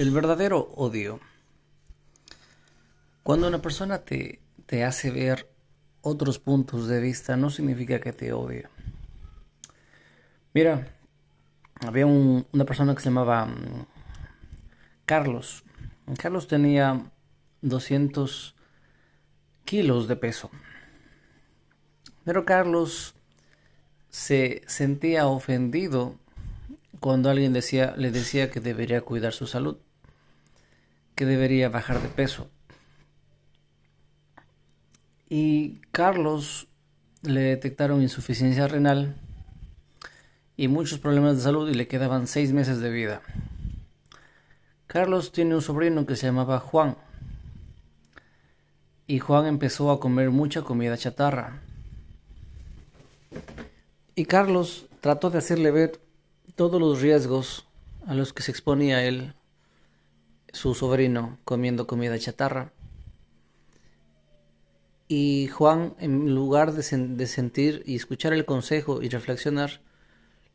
El verdadero odio. Cuando una persona te hace ver otros puntos de vista, no significa que te odie. Mira, había una persona que se llamaba Carlos. Carlos tenía 200 kilos de peso. Pero Carlos se sentía ofendido cuando alguien le decía que debería cuidar su salud, que debería bajar de peso. Y Carlos le detectaron insuficiencia renal y muchos problemas de salud y le quedaban 6 meses de vida. Carlos tiene un sobrino que se llamaba Juan y Juan empezó a comer mucha comida chatarra. Y Carlos trató de hacerle ver todos los riesgos a los que se exponía él, su sobrino, comiendo comida chatarra. Y Juan, en lugar de sentir y escuchar el consejo y reflexionar,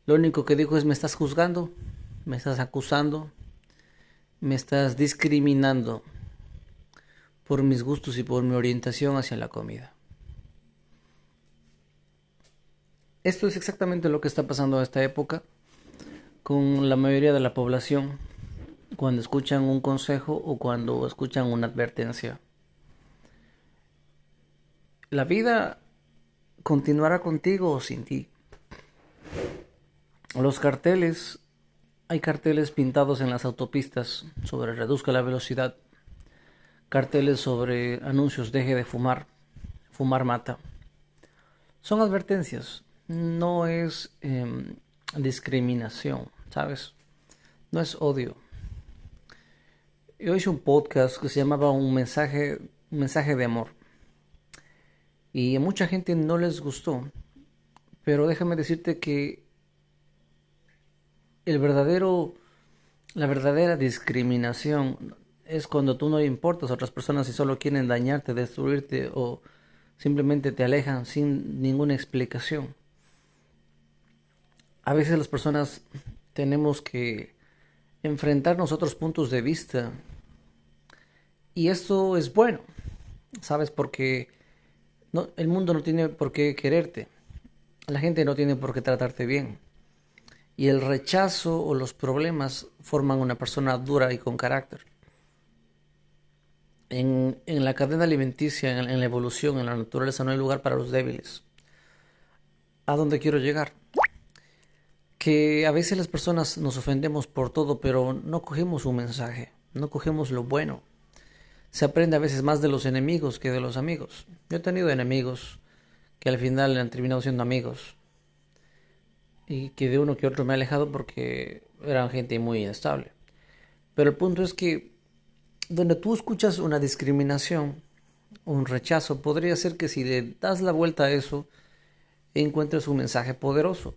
lo único que dijo es: me estás juzgando, me estás acusando, me estás discriminando por mis gustos y por mi orientación hacia la comida. Esto es exactamente lo que está pasando a esta época con la mayoría de la población cuando escuchan un consejo o cuando escuchan una advertencia. La vida continuará contigo o sin ti. Los carteles, hay carteles pintados en las autopistas sobre reduzca la velocidad, carteles sobre anuncios deje de fumar, fumar mata. Son advertencias, no es discriminación, ¿sabes? No es odio. Yo hice un podcast que se llamaba un mensaje de amor y a mucha gente no les gustó, pero déjame decirte que el verdadero, la verdadera discriminación es cuando tú no le importas a otras personas y solo quieren dañarte, destruirte o simplemente te alejan sin ninguna explicación. A veces las personas tenemos que enfrentarnos a otros puntos de vista y esto es bueno, ¿sabes? Porque el mundo no tiene por qué quererte, la gente no tiene por qué tratarte bien. Y el rechazo o los problemas forman una persona dura y con carácter. En la cadena alimenticia, en la evolución, en la naturaleza, no hay lugar para los débiles. ¿A dónde quiero llegar? Que a veces las personas nos ofendemos por todo, pero no cogemos un mensaje, no cogemos lo bueno. Se aprende a veces más de los enemigos que de los amigos. Yo he tenido enemigos que al final han terminado siendo amigos y que de uno que otro me he alejado porque eran gente muy inestable. Pero el punto es que donde tú escuchas una discriminación, un rechazo, podría ser que si le das la vuelta a eso, encuentres un mensaje poderoso.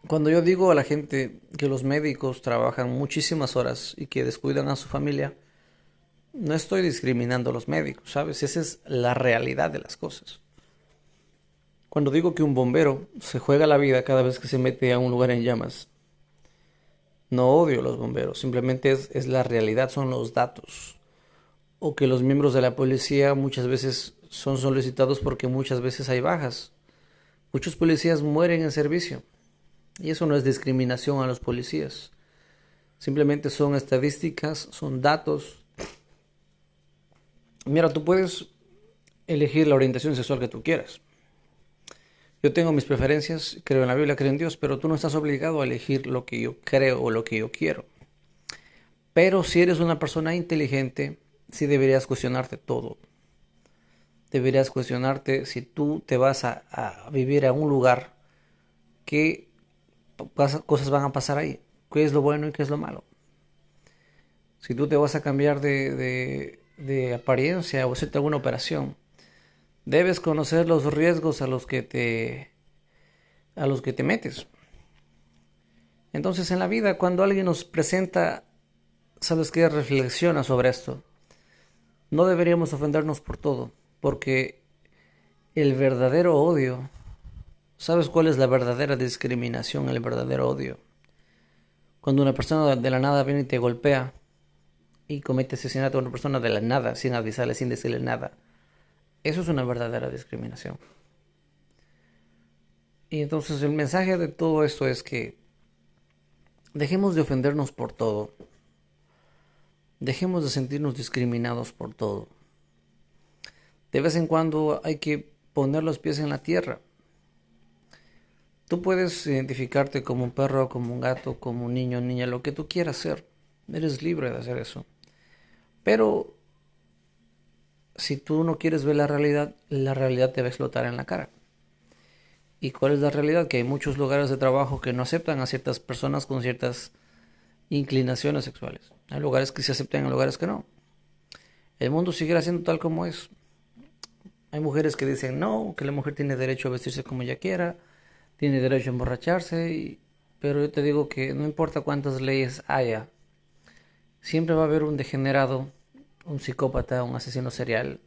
Cuando yo digo a la gente que los médicos trabajan muchísimas horas y que descuidan a su familia, no estoy discriminando a los médicos, ¿sabes? Esa es la realidad de las cosas. Cuando digo que un bombero se juega la vida cada vez que se mete a un lugar en llamas, no odio a los bomberos, simplemente es la realidad, son los datos. O que los miembros de la policía muchas veces son solicitados porque muchas veces hay bajas. Muchos policías mueren en servicio. Y eso no es discriminación a los policías. Simplemente son estadísticas, son datos. Mira, tú puedes elegir la orientación sexual que tú quieras. Yo tengo mis preferencias, creo en la Biblia, creo en Dios, pero tú no estás obligado a elegir lo que yo creo o lo que yo quiero. Pero si eres una persona inteligente, sí deberías cuestionarte todo. Deberías cuestionarte si tú te vas a vivir a un lugar, qué cosas van a pasar ahí, qué es lo bueno y qué es lo malo. Si tú te vas a cambiar de apariencia o hacerte alguna operación, debes conocer los riesgos a los que te metes. Entonces en la vida, cuando alguien nos presenta, sabes que reflexiona sobre esto. No deberíamos ofendernos por todo, porque el verdadero odio, ¿sabes cuál es la verdadera discriminación, el verdadero odio? Cuando una persona de la nada viene y te golpea y comete asesinato a una persona de la nada, sin avisarle, sin decirle nada, eso es una verdadera discriminación. Y entonces el mensaje de todo esto es que dejemos de ofendernos por todo. Dejemos de sentirnos discriminados por todo. De vez en cuando hay que poner los pies en la tierra. Tú puedes identificarte como un perro, como un gato, como un niño, niña, lo que tú quieras ser. Eres libre de hacer eso. Pero si tú no quieres ver la realidad te va a explotar en la cara. ¿Y cuál es la realidad? Que hay muchos lugares de trabajo que no aceptan a ciertas personas con ciertas inclinaciones sexuales. Hay lugares que se aceptan y lugares que no. El mundo seguirá siendo tal como es. Hay mujeres que dicen no, que la mujer tiene derecho a vestirse como ella quiera, tiene derecho a emborracharse, pero yo te digo que no importa cuántas leyes haya, siempre va a haber un degenerado, un psicópata, un asesino serial.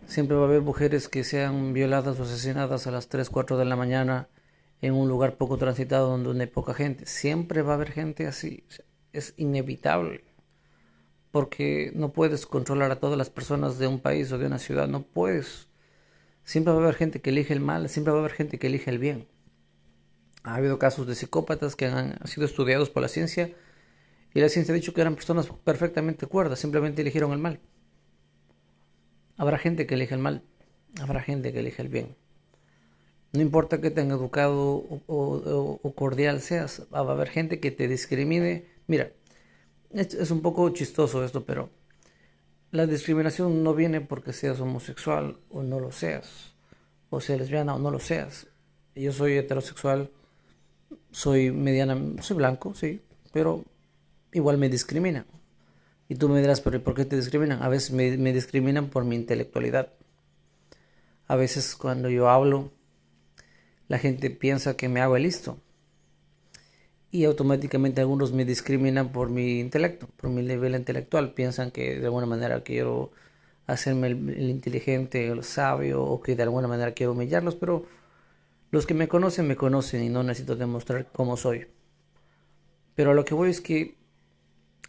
Siempre va a haber mujeres que sean violadas o asesinadas a las 3, 4 de la mañana en un lugar poco transitado donde hay poca gente. Siempre va a haber gente así. Es inevitable. Porque no puedes controlar a todas las personas de un país o de una ciudad. No puedes. Siempre va a haber gente que elige el mal. Siempre va a haber gente que elige el bien. Ha habido casos de psicópatas que han sido estudiados por la ciencia. Y la ciencia ha dicho que eran personas perfectamente cuerdas. Simplemente eligieron el mal. Habrá gente que elige el mal, habrá gente que elige el bien. No importa qué tan educado o cordial seas, va a haber gente que te discrimine. Mira, es un poco chistoso esto, pero la discriminación no viene porque seas homosexual o no lo seas, o seas lesbiana o no lo seas. Yo soy heterosexual, soy blanco, sí, pero igual me discriminan. Y tú me dirás, pero ¿por qué te discriminan? A veces me discriminan por mi intelectualidad. A veces cuando yo hablo, la gente piensa que me hago el listo. Y automáticamente algunos me discriminan por mi intelecto, por mi nivel intelectual. Piensan que de alguna manera quiero hacerme el inteligente, el sabio, o que de alguna manera quiero humillarlos, pero los que me conocen y no necesito demostrar cómo soy. Pero a lo que voy es que,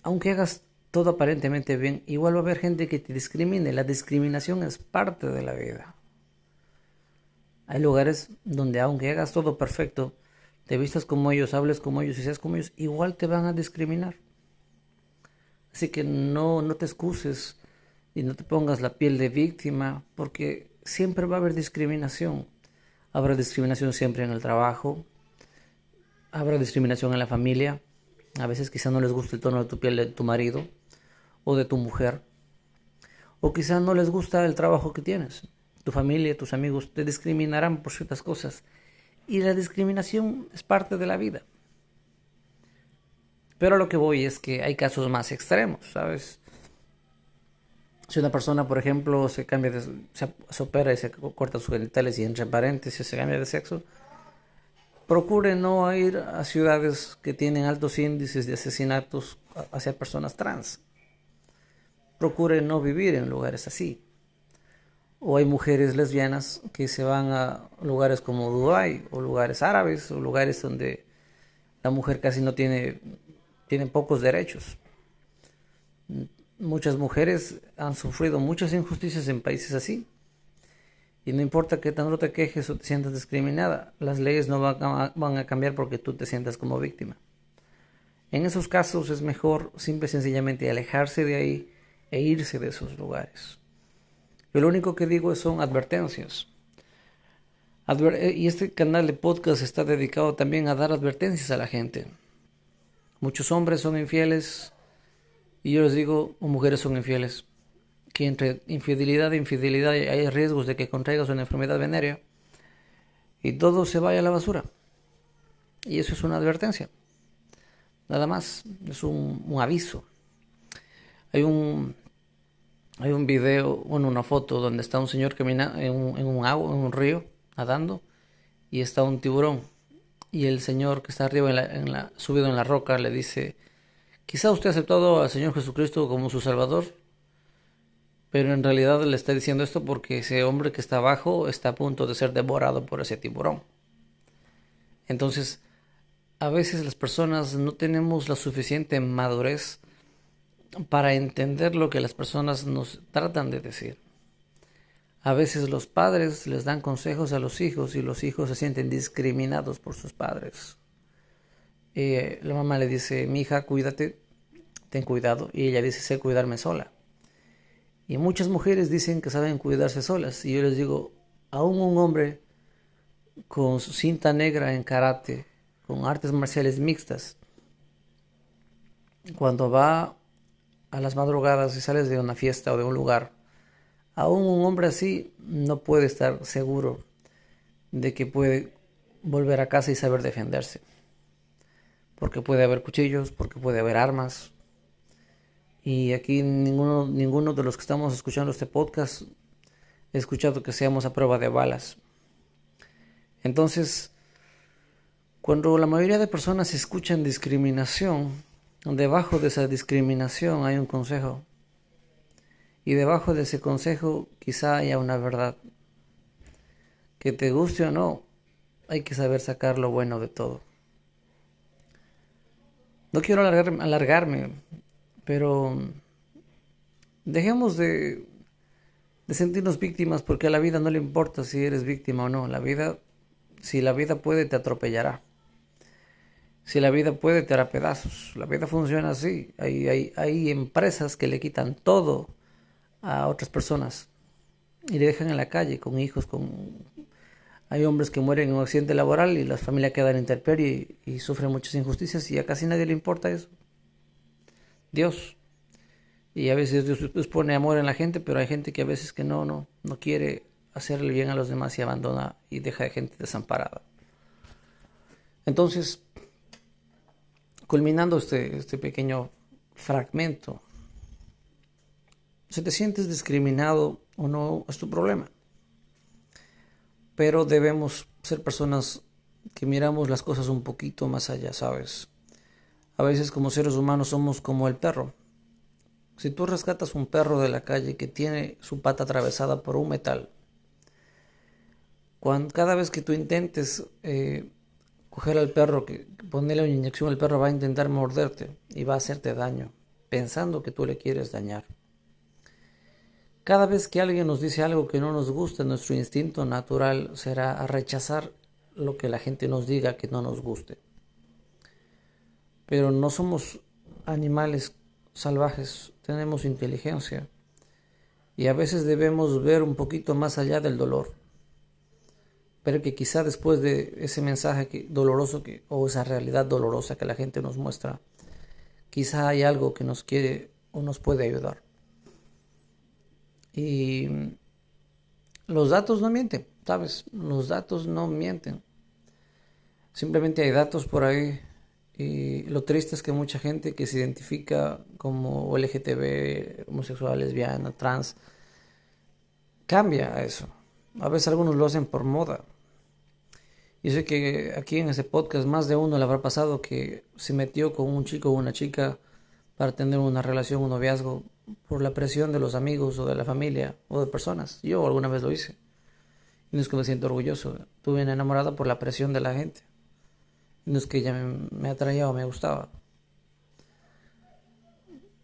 aunque hagas todo aparentemente bien, igual va a haber gente que te discrimine. La discriminación es parte de la vida. Hay lugares donde aunque hagas todo perfecto, te vistas como ellos, hables como ellos y seas como ellos, igual te van a discriminar. Así que no te excuses y no te pongas la piel de víctima, porque siempre va a haber discriminación. Habrá discriminación siempre en el trabajo, habrá discriminación en la familia. A veces quizá no les gusta el tono de tu piel de tu marido o de tu mujer, o quizá no les gusta el trabajo que tienes. Tu familia, tus amigos te discriminarán por ciertas cosas. Y la discriminación es parte de la vida. Pero a lo que voy es que hay casos más extremos, ¿sabes? Si una persona, por ejemplo, se opera y se corta sus genitales y entre paréntesis se cambia de sexo, procure no ir a ciudades que tienen altos índices de asesinatos hacia personas trans. Procure no vivir en lugares así. O hay mujeres lesbianas que se van a lugares como Dubái o lugares árabes o lugares donde la mujer casi no tiene pocos derechos. Muchas mujeres han sufrido muchas injusticias en países así. Y no importa que tanto te quejes o te sientas discriminada, las leyes no van a cambiar porque tú te sientas como víctima. En esos casos es mejor simple y sencillamente alejarse de ahí e irse de esos lugares. Yo lo único que digo son advertencias. Y este canal de podcast está dedicado también a dar advertencias a la gente. Muchos hombres son infieles y yo les digo, o mujeres son infieles, que entre infidelidad e infidelidad hay riesgos de que contraigas una enfermedad venérea y todo se vaya a la basura. Y eso es una advertencia. Nada más, es un aviso. Hay un video, bueno, una foto donde está un señor caminando en un agua, en un río, nadando, y está un tiburón. Y el señor que está arriba subido en la roca le dice, quizá usted ha aceptado al Señor Jesucristo como su Salvador, pero en realidad le está diciendo esto porque ese hombre que está abajo está a punto de ser devorado por ese tiburón. Entonces, a veces las personas no tenemos la suficiente madurez para entender lo que las personas nos tratan de decir. A veces los padres les dan consejos a los hijos y los hijos se sienten discriminados por sus padres. La mamá le dice, mi hija, cuídate, ten cuidado. Y ella dice, sé cuidarme sola. Y muchas mujeres dicen que saben cuidarse solas. Y yo les digo, aún un hombre con su cinta negra en karate, con artes marciales mixtas, cuando va a las madrugadas y sales de una fiesta o de un lugar, aún un hombre así no puede estar seguro de que puede volver a casa y saber defenderse. Porque puede haber cuchillos, porque puede haber armas. Y aquí ninguno de los que estamos escuchando este podcast he escuchado que seamos a prueba de balas. Entonces, cuando la mayoría de personas escuchan discriminación, debajo de esa discriminación hay un consejo. Y debajo de ese consejo quizá haya una verdad. Que te guste o no, hay que saber sacar lo bueno de todo. No quiero alargarme, pero dejemos de sentirnos víctimas, porque a la vida no le importa si eres víctima o no. Si la vida puede, te atropellará. Si la vida puede, te hará pedazos. La vida funciona así. Hay empresas que le quitan todo a otras personas y le dejan en la calle con hijos. Hay hombres que mueren en un accidente laboral y la familia queda en intemperie y sufren muchas injusticias y a casi nadie le importa eso. Dios. Y a veces Dios pone amor en la gente, pero hay gente que a veces que no quiere hacerle bien a los demás y abandona y deja a gente desamparada. Entonces, culminando este pequeño fragmento, si te sientes discriminado o no, es tu problema. Pero debemos ser personas que miramos las cosas un poquito más allá, ¿sabes? A veces como seres humanos somos como el perro. Si tú rescatas un perro de la calle que tiene su pata atravesada por un metal, cada vez que tú intentes coger al perro, ponerle una inyección, el perro va a intentar morderte y va a hacerte daño, pensando que tú le quieres dañar. Cada vez que alguien nos dice algo que no nos gusta, nuestro instinto natural será a rechazar lo que la gente nos diga que no nos guste. Pero no somos animales salvajes, tenemos inteligencia y a veces debemos ver un poquito más allá del dolor. Pero que quizá después de ese mensaje doloroso o esa realidad dolorosa que la gente nos muestra, quizá hay algo que nos quiere o nos puede ayudar. Y los datos no mienten, ¿sabes? Los datos no mienten. Simplemente hay datos por ahí. Y lo triste es que mucha gente que se identifica como LGTB, homosexual, lesbiana, trans, cambia a eso. A veces algunos lo hacen por moda. Yo sé que aquí en ese podcast más de uno le habrá pasado que se metió con un chico o una chica para tener una relación, un noviazgo, por la presión de los amigos o de la familia o de personas. Yo alguna vez lo hice. Y no es que me siento orgulloso. Estuve enamorada por la presión de la gente. Y no es que ella me atraía o me gustaba.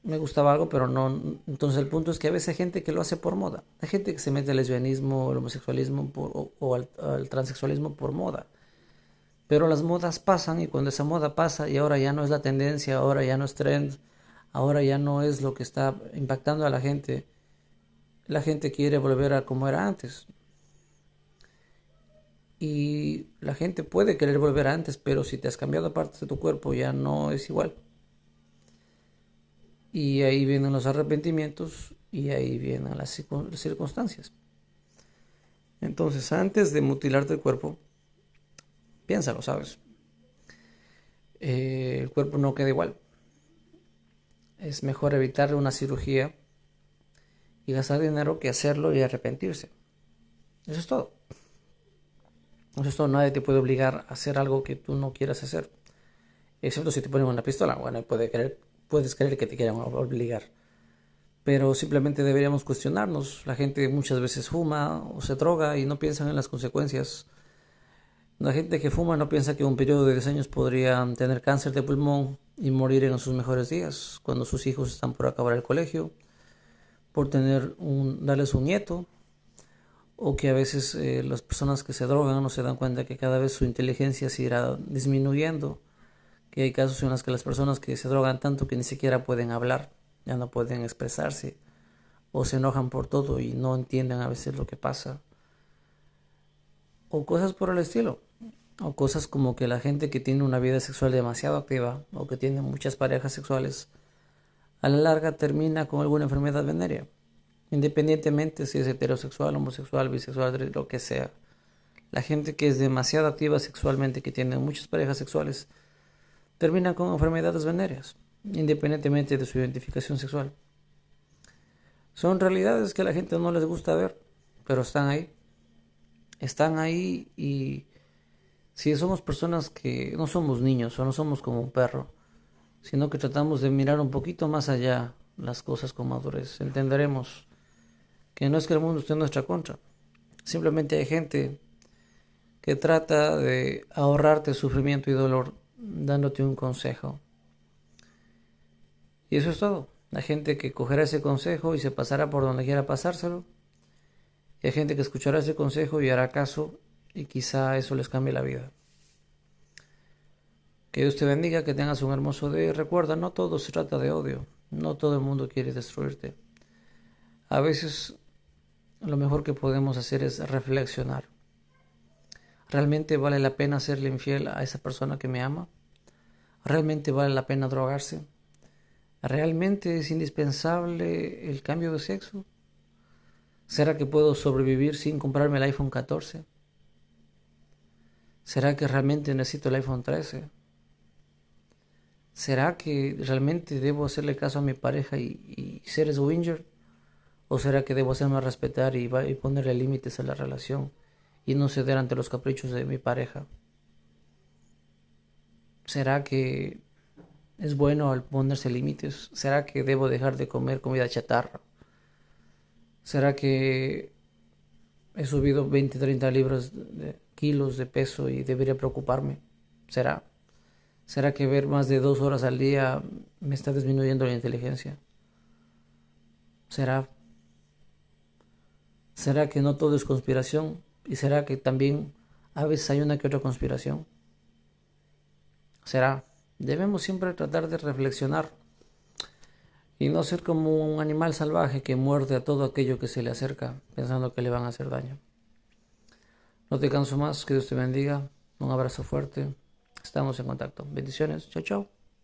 Me gustaba algo, pero no. Entonces el punto es que a veces hay gente que lo hace por moda. Hay gente que se mete al lesbianismo, al homosexualismo o al transexualismo por moda. Pero las modas pasan y cuando esa moda pasa y ahora ya no es la tendencia, ahora ya no es trend, ahora ya no es lo que está impactando a la gente quiere volver a como era antes. Y la gente puede querer volver a antes, pero si te has cambiado partes de tu cuerpo ya no es igual. Y ahí vienen los arrepentimientos y ahí vienen las circunstancias. Entonces, antes de mutilarte el cuerpo, piénsalo, ¿sabes? El cuerpo no queda igual. Es mejor evitar una cirugía y gastar dinero que hacerlo y arrepentirse. Eso es todo. Eso es todo. Nadie te puede obligar a hacer algo que tú no quieras hacer. Excepto si te ponen una pistola. Bueno, puedes creer que te quieran obligar. Pero simplemente deberíamos cuestionarnos. La gente muchas veces fuma o se droga y no piensan en las consecuencias. La gente que fuma no piensa que en un periodo de 10 años podría tener cáncer de pulmón y morir en sus mejores días, cuando sus hijos están por acabar el colegio, por darles un nieto, o que a veces las personas que se drogan no se dan cuenta que cada vez su inteligencia se irá disminuyendo, que hay casos en los que las personas que se drogan tanto que ni siquiera pueden hablar, ya no pueden expresarse, o se enojan por todo y no entienden a veces lo que pasa, o cosas por el estilo, o cosas como que la gente que tiene una vida sexual demasiado activa, o que tiene muchas parejas sexuales, a la larga termina con alguna enfermedad venérea, independientemente si es heterosexual, homosexual, bisexual, lo que sea. La gente que es demasiado activa sexualmente, que tiene muchas parejas sexuales, termina con enfermedades venéreas, independientemente de su identificación sexual. Son realidades que a la gente no les gusta ver, pero están ahí. Están ahí y si somos personas que no somos niños o no somos como un perro, sino que tratamos de mirar un poquito más allá las cosas con madurez, entenderemos que no es que el mundo esté en nuestra contra. Simplemente hay gente que trata de ahorrarte sufrimiento y dolor dándote un consejo. Y eso es todo. Hay gente que cogerá ese consejo y se pasará por donde quiera pasárselo. Y hay gente que escuchará ese consejo y hará caso y quizá eso les cambie la vida. Que Dios te bendiga, que tengas un hermoso día y recuerda, no todo se trata de odio, no todo el mundo quiere destruirte. A veces lo mejor que podemos hacer es reflexionar. ¿Realmente vale la pena serle infiel a esa persona que me ama? ¿Realmente vale la pena drogarse? ¿Realmente es indispensable el cambio de sexo? ¿Será que puedo sobrevivir sin comprarme el iPhone 14? ¿Será que realmente necesito el iPhone 13? ¿Será que realmente debo hacerle caso a mi pareja y ser swinger? ¿O será que debo hacerme respetar y ponerle límites a la relación y no ceder ante los caprichos de mi pareja? ¿Será que es bueno al ponerse límites? ¿Será que debo dejar de comer comida chatarra? ¿Será que he subido 20, 30 libras kilos de peso y debería preocuparme? ¿Será? ¿Será que ver más de 2 horas al día me está disminuyendo la inteligencia? ¿Será? ¿Será que no todo es conspiración? ¿Y será que también a veces hay una que otra conspiración? ¿Será? Debemos siempre tratar de reflexionar y no ser como un animal salvaje que muerde a todo aquello que se le acerca pensando que le van a hacer daño. No te canso más, que Dios te bendiga, un abrazo fuerte, estamos en contacto. Bendiciones, chao, chao.